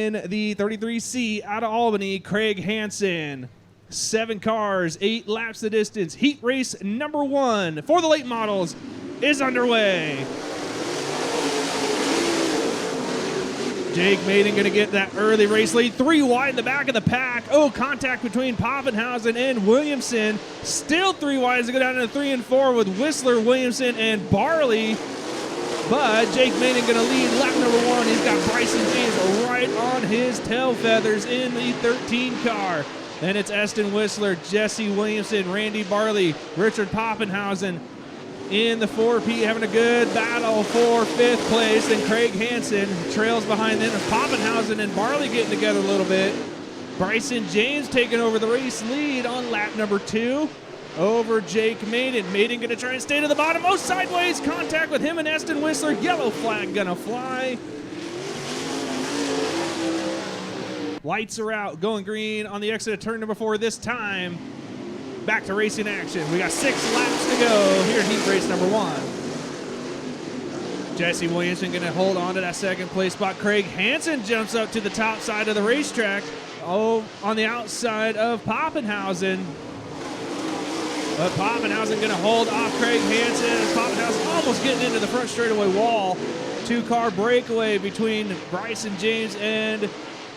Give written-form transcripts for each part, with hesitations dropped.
in the 33C out of Albany, Craig Hansen. 7 cars, 8 laps the distance. Heat race number 1 for the late models is underway. Jake Maiden going to get that early race lead. 3 wide in the back of the pack. Oh, contact between Pappenhausen and Williamson. Still 3 wide as they go down to 3 and 4 with Whistler, Williamson, and Barley. But Jake Maiden going to lead lap number 1. He's got Bryson James right on his tail feathers in the 13 car. And it's Eston Whistler, Jesse Williamson, Randy Barley, Richard Pappenhausen in the 4P having a good battle for 5th place. And Craig Hansen trails behind them. Pappenhausen and Barley getting together a little bit. Bryson James taking over the race lead on lap number 2 over Jake Maiden. Maiden going to try and stay to the bottom. Oh, sideways contact with him and Eston Whistler. Yellow flag going to fly. Lights are out, going green on the exit of turn number 4 this time. Back to racing action. We got 6 laps to go here in heat race number 1. Jesse Williamson going to hold on to that 2nd place spot. Craig Hansen jumps up to the top side of the racetrack. Oh, on the outside of Pappenhausen. But Pappenhausen going to hold off Craig Hansen. Pappenhausen almost getting into the front straightaway wall. 2-car breakaway between Bryson James and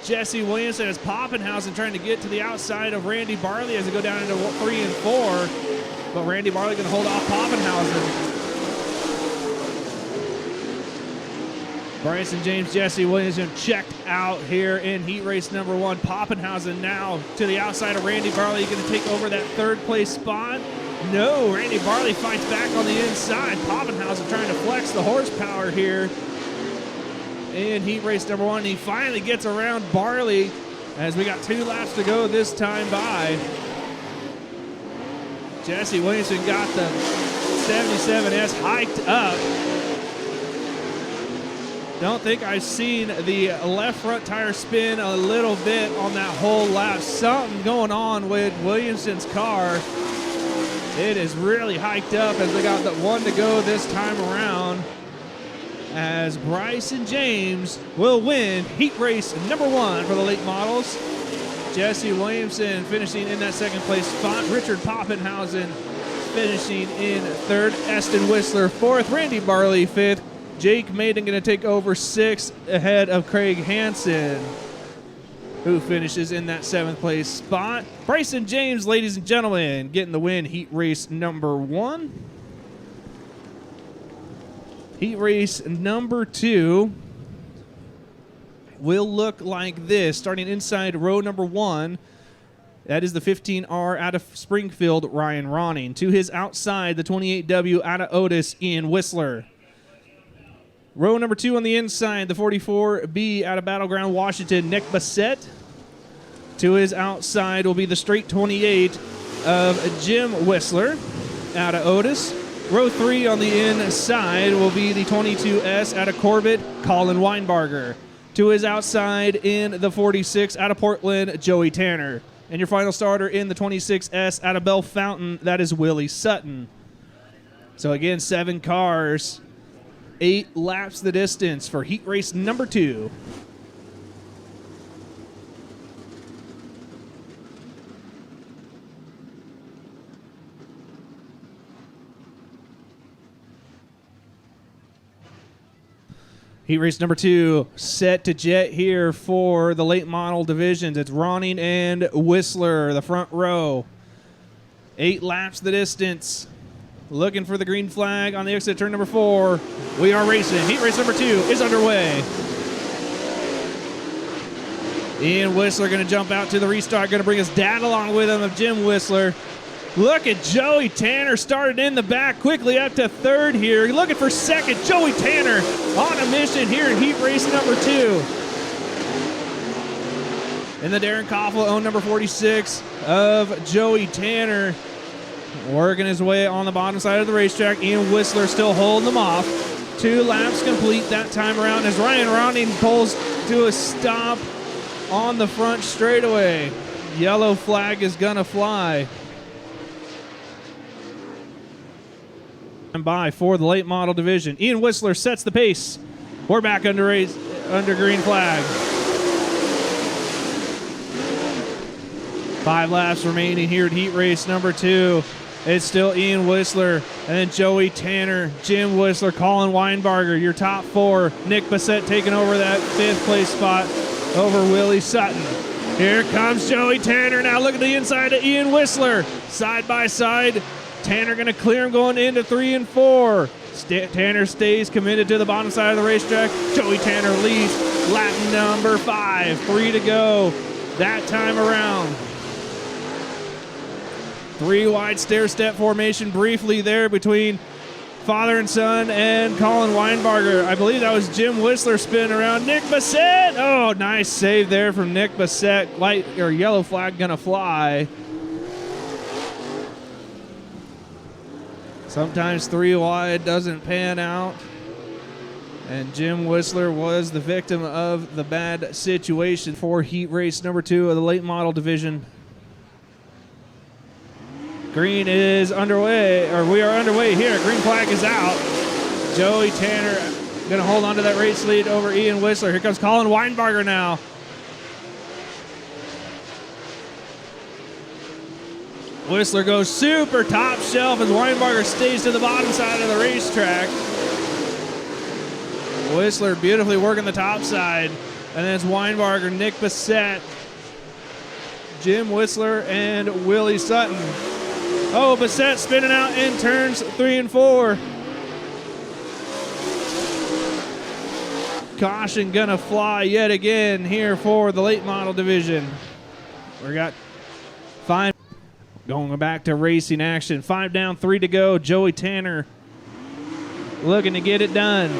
Jesse Williamson as Pappenhausen trying to get to the outside of Randy Barley as they go down into 3 and 4. But Randy Barley going to hold off Pappenhausen. Bryson James, Jesse Williamson checked out here in heat race number 1. Pappenhausen now to the outside of Randy Barley. Going to take over that 3rd place spot. No, Randy Barley fights back on the inside. Pappenhausen trying to flex the horsepower here in heat race number 1. He finally gets around Barley as we got 2 laps to go this time by. Jesse Williamson got the 77S hiked up. Don't think I've seen the left front tire spin a little bit on that whole lap. Something going on with Williamson's car. It is really hiked up as they got the 1 to go this time around. As Bryson James will win heat race number 1 for the late models. Jesse Williamson finishing in that 2nd place spot. Richard Pappenhausen finishing in 3rd. Eston Whistler 4th. Randy Barley 5th. Jake Maiden going to take over 6th ahead of Craig Hansen, who finishes in that 7th place spot. Bryson James, ladies and gentlemen, getting the win heat race number 1. Heat race number 2 will look like this. Starting inside row number 1, that is the 15R out of Springfield, Ryan Ronning. To his outside, the 28W out of Otis, Ian Whistler. Row number 2 on the inside, the 44B out of Battleground, Washington, Nick Bassett. To his outside will be the straight 28 of Jim Whistler out of Otis. Row 3 on the inside will be the 22S out of Corbett, Colin Weinbarger. To his outside in the 46 out of Portland, Joey Tanner. And your final starter in the 26S out of Bell Fountain, that is Willie Sutton. So again, 7 cars, 8 laps the distance for heat race number 2. Heat race number 2 set to jet here for the late model divisions. It's Ronning and Whistler, the front row. 8 laps the distance. Looking for the green flag on the exit turn number 4. We are racing. Heat race number 2 is underway. Ian Whistler going to jump out to the restart. Going to bring his dad along with him of Jim Whistler. Look at Joey Tanner started in the back, quickly up to 3rd here. Looking for 2nd. Joey Tanner on a mission here in heat race number 2. And the Darren Koffel owned number 46 of Joey Tanner working his way on the bottom side of the racetrack. Ian Whistler still holding them off. 2 laps complete that time around as Ryan Ronning pulls to a stop on the front straightaway. Yellow flag is going to fly. And by for the late model division. Ian Whistler sets the pace. We're back under green flag. 5 laps remaining here at heat race number 2. It's still Ian Whistler and then Joey Tanner, Jim Whistler, Colin Weinbarger, your top 4. Nick Bissett taking over that 5th place spot over Willie Sutton. Here comes Joey Tanner now. Look at the inside of Ian Whistler. Side by side. Tanner going to clear him going into 3 and 4. Tanner stays committed to the bottom side of the racetrack. Joey Tanner leads lap number 5. 3 to go that time around. 3 wide stair-step formation briefly there between father and son and Colin Weinbarger. I believe that was Jim Whistler spinning around. Nick Bissett. Oh, nice save there from Nick Bissett. Light or yellow flag gonna fly. Sometimes 3 wide doesn't pan out. And Jim Whistler was the victim of the bad situation for heat race number 2 of the late model division. Green is underway, or we are underway here. Green flag is out. Joey Tanner going to hold on to that race lead over Ian Whistler. Here comes Colin Weinbarger now. Whistler goes super top shelf as Weinbarger stays to the bottom side of the racetrack. Whistler beautifully working the top side. And then it's Weinbarger, Nick Bissett, Jim Whistler, and Willie Sutton. Oh, Bissett spinning out in turns 3 and 4. Caution gonna fly yet again here for the late model division. We got 5 going back to racing action. 5 down, 3 to go. Joey Tanner looking to get it done.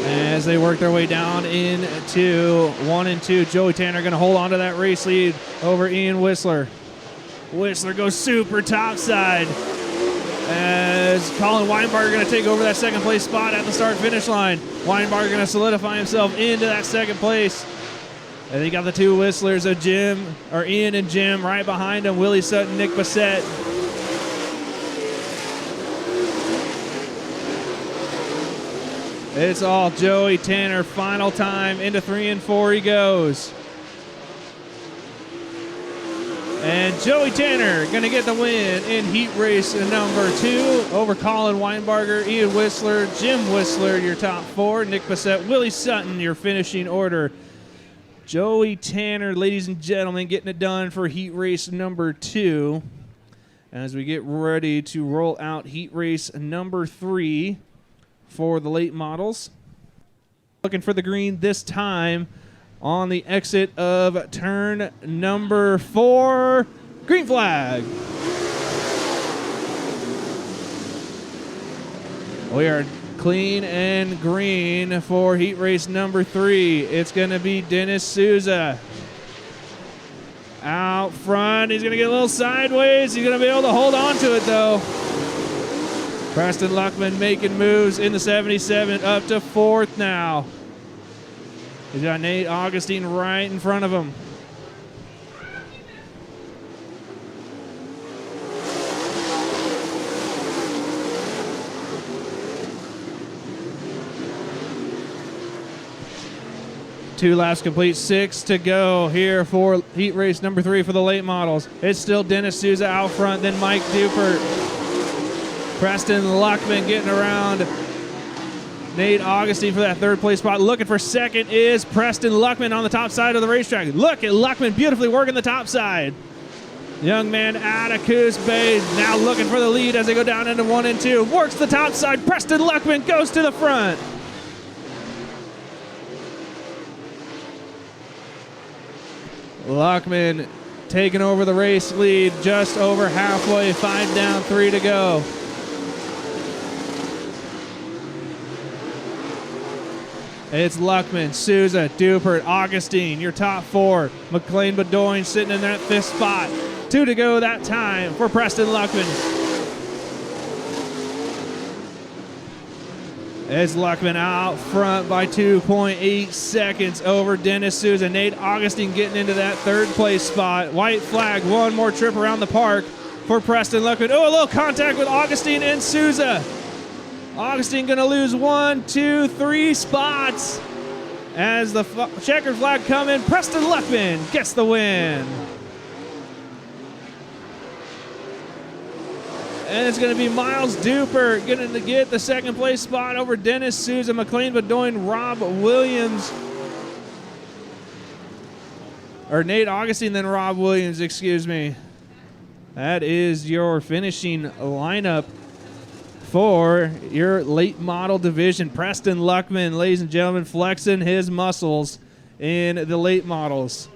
As they work their way down into 1 and 2, Joey Tanner going to hold on to that race lead over Ian Whistler. Whistler goes super topside as Colin Weinbarger going to take over that 2nd place spot at the start-finish line. Weinbarger going to solidify himself into that 2nd place. And they got the 2 Whistlers of Ian and Jim right behind him. Willie Sutton, Nick Bissett. It's all Joey Tanner. Final time into 3 and 4 he goes. And Joey Tanner going to get the win in heat race number 2 over Colin Weinbarger, Ian Whistler, Jim Whistler, your top 4, Nick Bissett, Willie Sutton, your finishing order. Joey Tanner, ladies and gentlemen, getting it done for heat race number 2. As we get ready to roll out heat race number 3 for the late models. Looking for the green this time on the exit of turn number 4. Green flag. We are clean and green for heat race number 3. It's going to be Dennis Souza. Out front, he's going to get a little sideways. He's going to be able to hold on to it, though. Preston Luckman making moves in the 77 up to 4th now. He's got Nate Augustine right in front of him. Two laps complete, 6 to go here for heat race number 3 for the late models. It's still Dennis Souza out front, then Mike Dupert. Preston Luckman getting around Nate Augustine for that 3rd place spot. Looking for 2nd is Preston Luckman on the top side of the racetrack. Look at Luckman beautifully working the top side. Young man out of Coos Bay now looking for the lead as they go down into 1 and 2. Works the top side. Preston Luckman goes to the front. Luckman taking over the race lead just over halfway. 5 down, 3 to go. It's Luckman, Souza, Dupert, Augustine, your top 4. McLean Bedoin sitting in that 5th spot. 2 to go that time for Preston Luckman. It's Luckman out front by 2.8 seconds over Dennis Souza. Nate Augustine getting into that 3rd place spot. White flag, 1 more trip around the park for Preston Luckman. Oh, a little contact with Augustine and Souza. Augustine going to lose 1, 2, 3 spots. As the checkered flag come in, Preston Luckman gets the win. And it's going to be Miles Duper going to get the second place spot over Dennis Souza McLean Bedoin, Rob Williams. Or Nate Augustine, then Rob Williams, excuse me. That is your finishing lineup for your late model division. Preston Luckman, ladies and gentlemen, flexing his muscles in the late models.